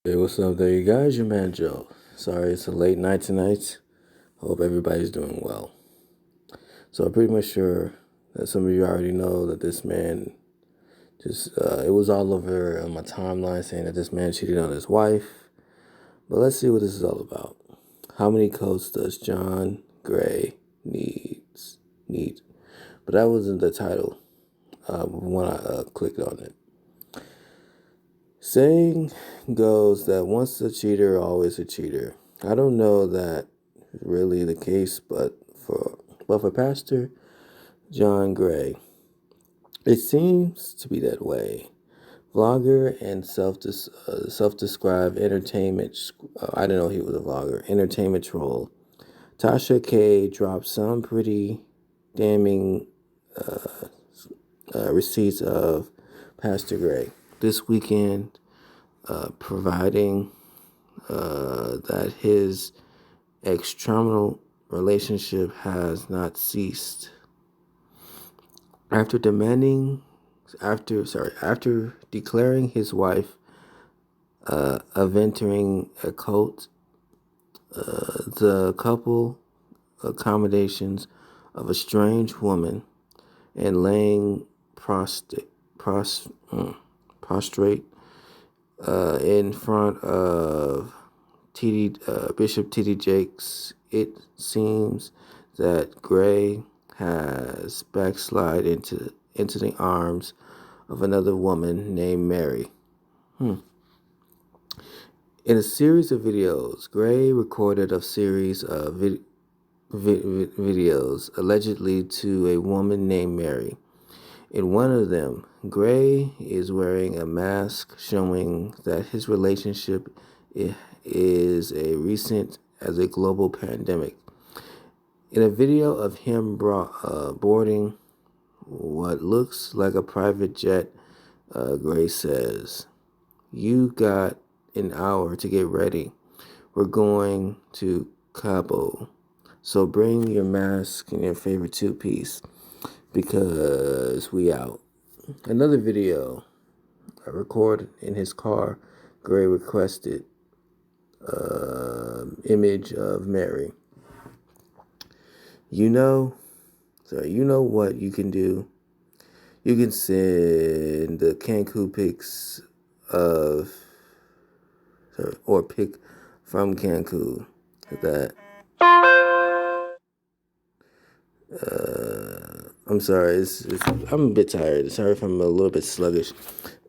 Hey, what's up there, you guys? Your man Joe. Sorry, it's a late night tonight. Hope everybody's doing well. So I'm pretty much sure that some of you already know that this man it was all over on my timeline saying that this man cheated on his wife. But let's see what this is all about. How many coats does John Gray need? But that wasn't the title when I clicked on it. Saying goes that once a cheater, always a cheater. I don't know that really the case, but for Pastor John Gray, it seems to be that way. Vlogger and self-described entertainment. I didn't know he was a vlogger. Entertainment troll. Tasha K dropped some pretty damning receipts of Pastor Gray this weekend, providing that his extramarital relationship has not ceased. After declaring his wife of entering a cult, the couple accommodations of a strange woman and laying prostrate in front of Bishop T.D. Jakes, it seems that Gray has backslid into the arms of another woman named Mary. In a series of videos, Gray recorded a series of videos allegedly to a woman named Mary. In one of them, Gray is wearing a mask showing that his relationship is as recent as a global pandemic. In a video of him boarding what looks like a private jet, Gray says, "You got an hour to get ready. We're going to Cabo. So bring your mask and your favorite two-piece because we out." Another video I recorded in his car, Gray requested image of Mary. You know what you can do? You can send the Cancun pics or pic from Cancun that I'm sorry, I'm a bit tired. Sorry if I'm a little bit sluggish.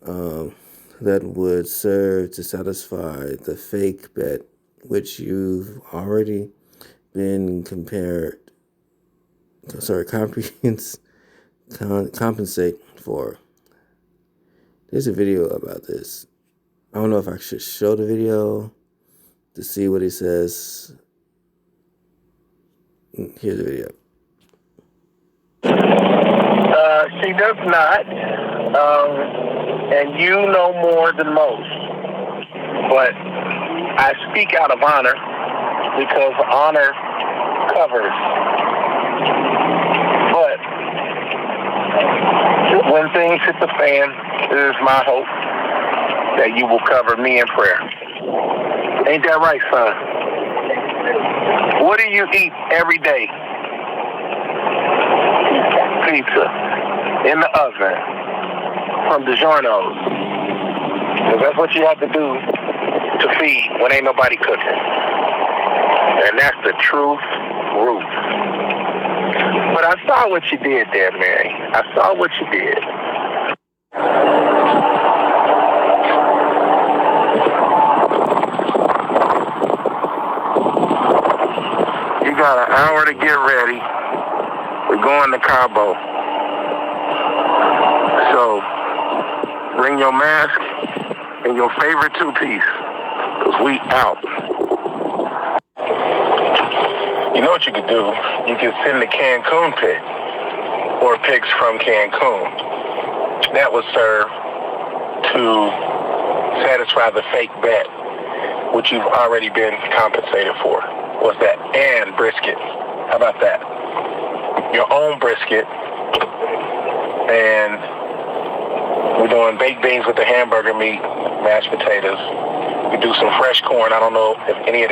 That would serve to satisfy the fake bet, which you've already been compensate for. There's a video about this. I don't know if I should show the video to see what he says. Here's the video. She does not, and you know more than most. But I speak out of honor because honor covers. But when things hit the fan, it is my hope that you will cover me in prayer. Ain't that right, son? What do you eat every day? Pizza in the oven from DiGiorno's. Because that's what you have to do to feed when ain't nobody cooking. And that's the truth, Ruth. But I saw what you did there, Mary. I saw what you did. You got an hour to get ready. We're going to Cabo. So, bring your mask and your favorite two-piece, because we out. You know what you could do? You could send the Cancun pic, or pics from Cancun. That would serve to satisfy the fake bet, which you've already been compensated for. What's that? And brisket. How about that? Your own brisket, and we're doing baked beans with the hamburger meat, mashed potatoes. We're do some fresh corn. I don't know if any of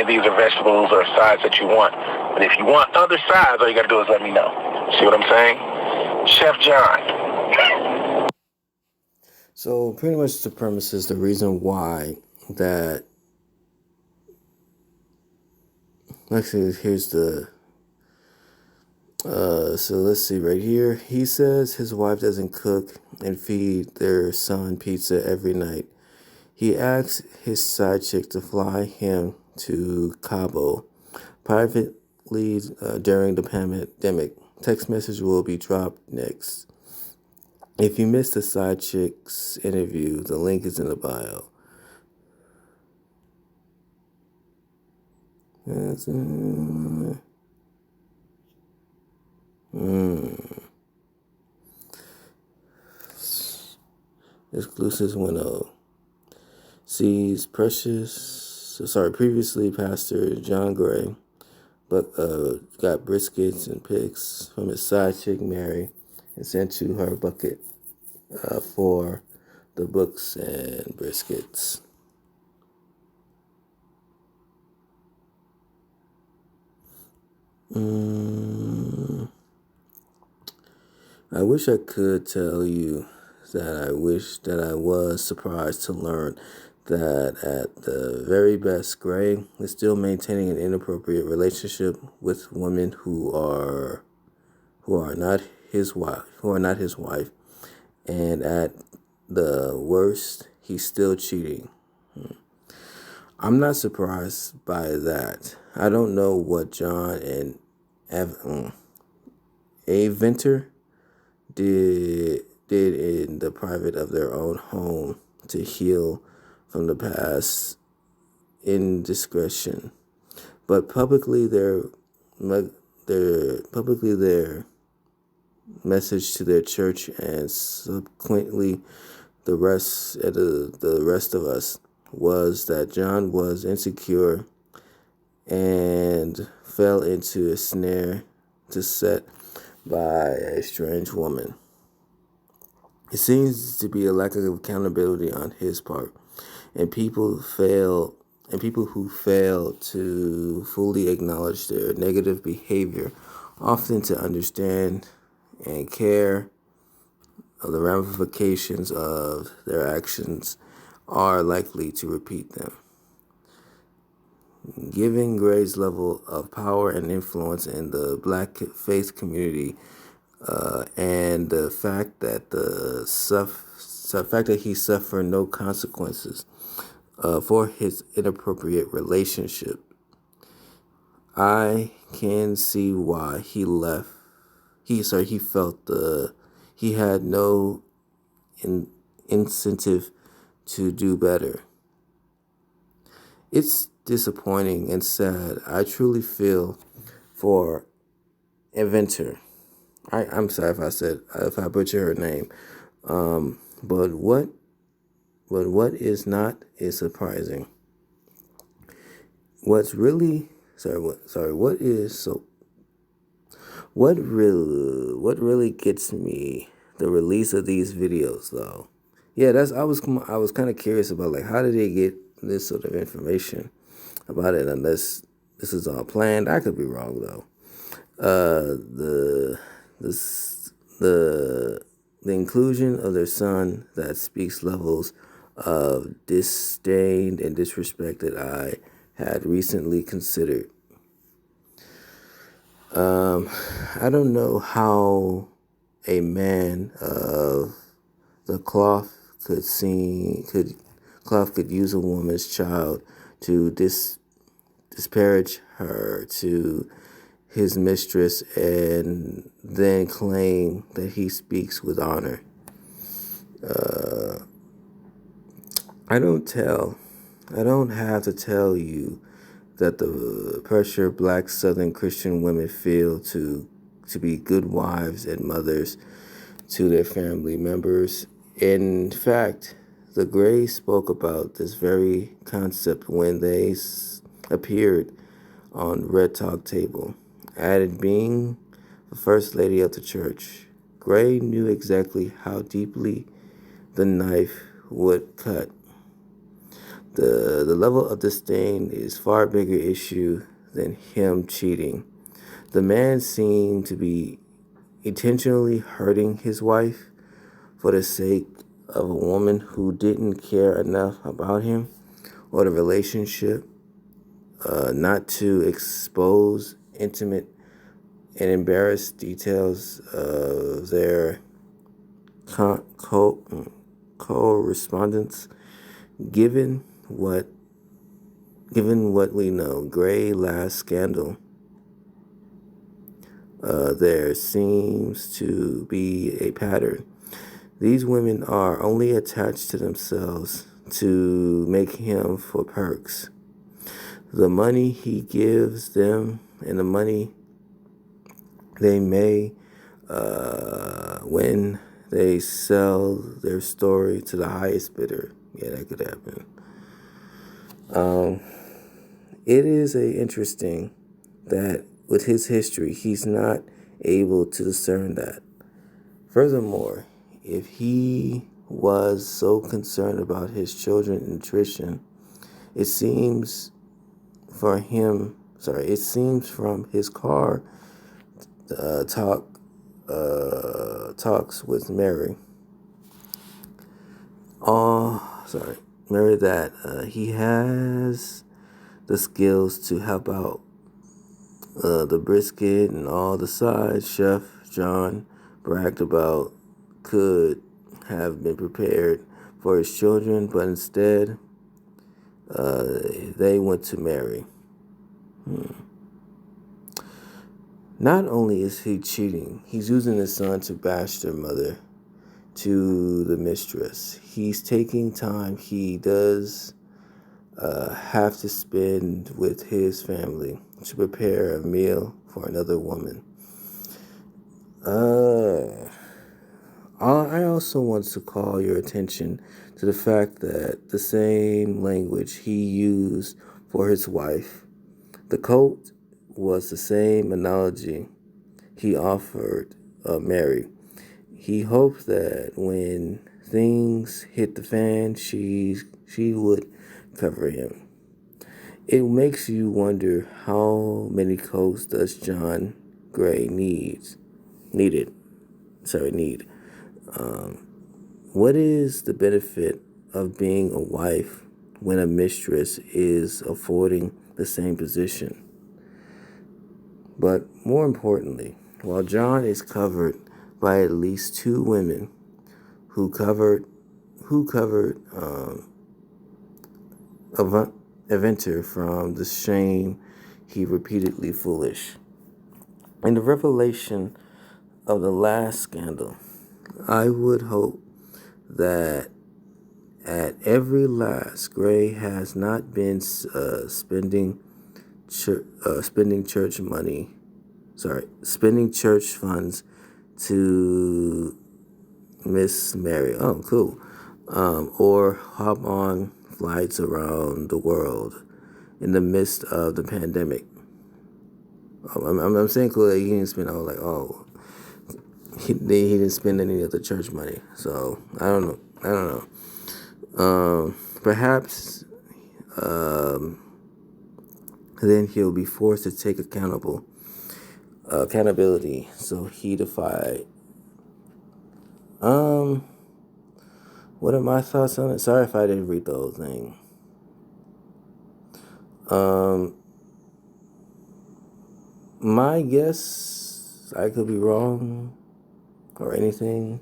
these are vegetables or sides that you want. But if you want other sides, all you got to do is let me know. See what I'm saying? Chef John. So pretty much the premise is the reason why that. Actually, here's the. So let's see right here. He says his wife doesn't cook and feed their son pizza every night. He asks his side chick to fly him to Cabo privately during the pandemic. Text message will be dropped next. If you missed the side chick's interview, the link is in the bio. Exclusive window. Sees previously Pastor John Gray, but got briskets and pics from his side chick Mary and sent to her bucket for the books and briskets. I wish I could tell you that I wish that I was surprised to learn that at the very best, Gray is still maintaining an inappropriate relationship with women who are not his wife, and at the worst, he's still cheating. I'm not surprised by that. I don't know what John and Venter did in the private of their own home to heal from the past indiscretion, but publicly their message to their church and subsequently the rest of us was that John was insecure and fell into a snare to set by a strange woman. It seems to be a lack of accountability on his part, and people who fail to fully acknowledge their negative behavior, often to understand and care of the ramifications of their actions, are likely to repeat them. Given Gray's level of power and influence in the Black faith community, and the fact that he suffered no consequences for his inappropriate relationship, I can see why he left. He felt he had no incentive to do better. It's disappointing and sad. I truly feel for Inventor. I'm sorry if I butcher her name. But what is not is surprising. What really gets me, the release of these videos though. Yeah, I was kind of curious about, like, how did they get this sort of information about it, unless this is all planned. I could be wrong though. The inclusion of their son that speaks levels of disdain and disrespect that I had recently considered. I don't know how a man of the cloth could use a woman's child to disparage her to his mistress and then claim that he speaks with honor. I don't have to tell you that the pressure Black Southern Christian women feel to be good wives and mothers to their family members. In fact, the Grays spoke about this very concept when they appeared on Red Talk Table. Added being the first lady of the church, Gray knew exactly how deeply the knife would cut. The level of disdain is far bigger issue than him cheating. The man seemed to be intentionally hurting his wife for the sake of a woman who didn't care enough about him or the relationship, not to expose intimate and embarrassed details of their correspondence. Given what we know, Gray last scandal, there seems to be a pattern. These women are only attached to themselves to make him for perks. The money he gives them and the money they may when they sell their story to the highest bidder. Yeah, that could happen. It is interesting that with his history, he's not able to discern that. Furthermore, if he was so concerned about his children's nutrition, it seems from his car talks with Mary. Mary, that he has the skills to help out. The brisket and all the sides Chef John bragged about could have been prepared for his children, but instead they went to Mary. Not only is he cheating, he's using his son to bash their mother to the mistress. He's taking time he does have to spend with his family to prepare a meal for another woman. I also want to call your attention to the fact that the same language he used for his wife, the coat, was the same analogy he offered Mary. He hoped that when things hit the fan, she would cover him. It makes you wonder how many coats does John Gray need. What is the benefit of being a wife when a mistress is affording the same position? But more importantly, while John is covered by at least two women who covered Aventer from the shame he repeatedly foolish. In the revelation of the last scandal, I would hope that at every last, Gray has not been spending church funds to Miss Mary. Oh, cool. Or hop on flights around the world in the midst of the pandemic. I'm saying cool that he didn't spend he didn't spend any of the church money. So I don't know. Perhaps then he'll be forced to take accountability. So he defied. What are my thoughts on it? Sorry if I didn't read the whole thing. My guess, I could be wrong or anything.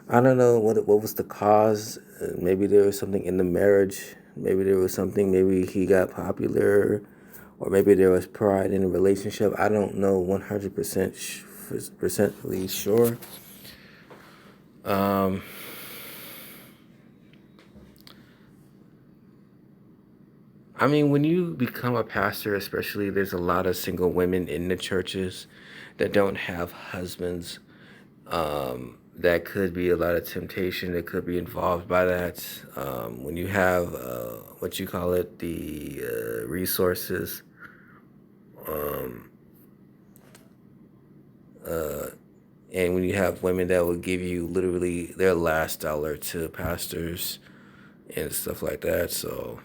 I don't know what was the cause. Maybe there was something in the marriage. Maybe there was something. Maybe he got popular, or maybe there was pride in the relationship. I don't know 100% sure. I mean, when you become a pastor, especially, there's a lot of single women in the churches that don't have husbands. That could be a lot of temptation that could be involved by that. When you have the resources, and when you have women that will give you literally their last dollar to pastors, and stuff like that. So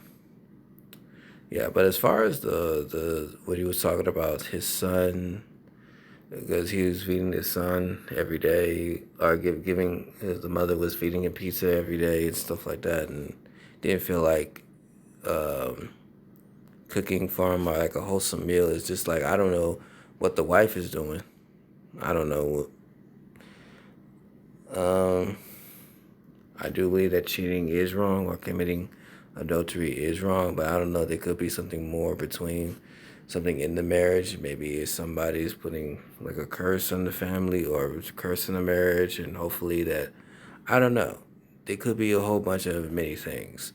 yeah, but as far as the what he was talking about, his son, because he was feeding his son every day, or giving the mother was feeding him pizza every day and stuff like that, and didn't feel like cooking for him or like a wholesome meal. It's just like, I don't know what the wife is doing. I don't know. I do believe that cheating is wrong or committing adultery is wrong, but I don't know. There could be something more between something in the marriage. Maybe if somebody's putting like a curse on the family or a curse in the marriage, and hopefully that, I don't know. There could be a whole bunch of many things.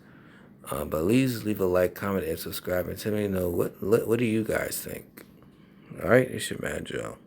But please leave a like, comment, and subscribe, and tell me what do you guys think. All right, it's your man Joe.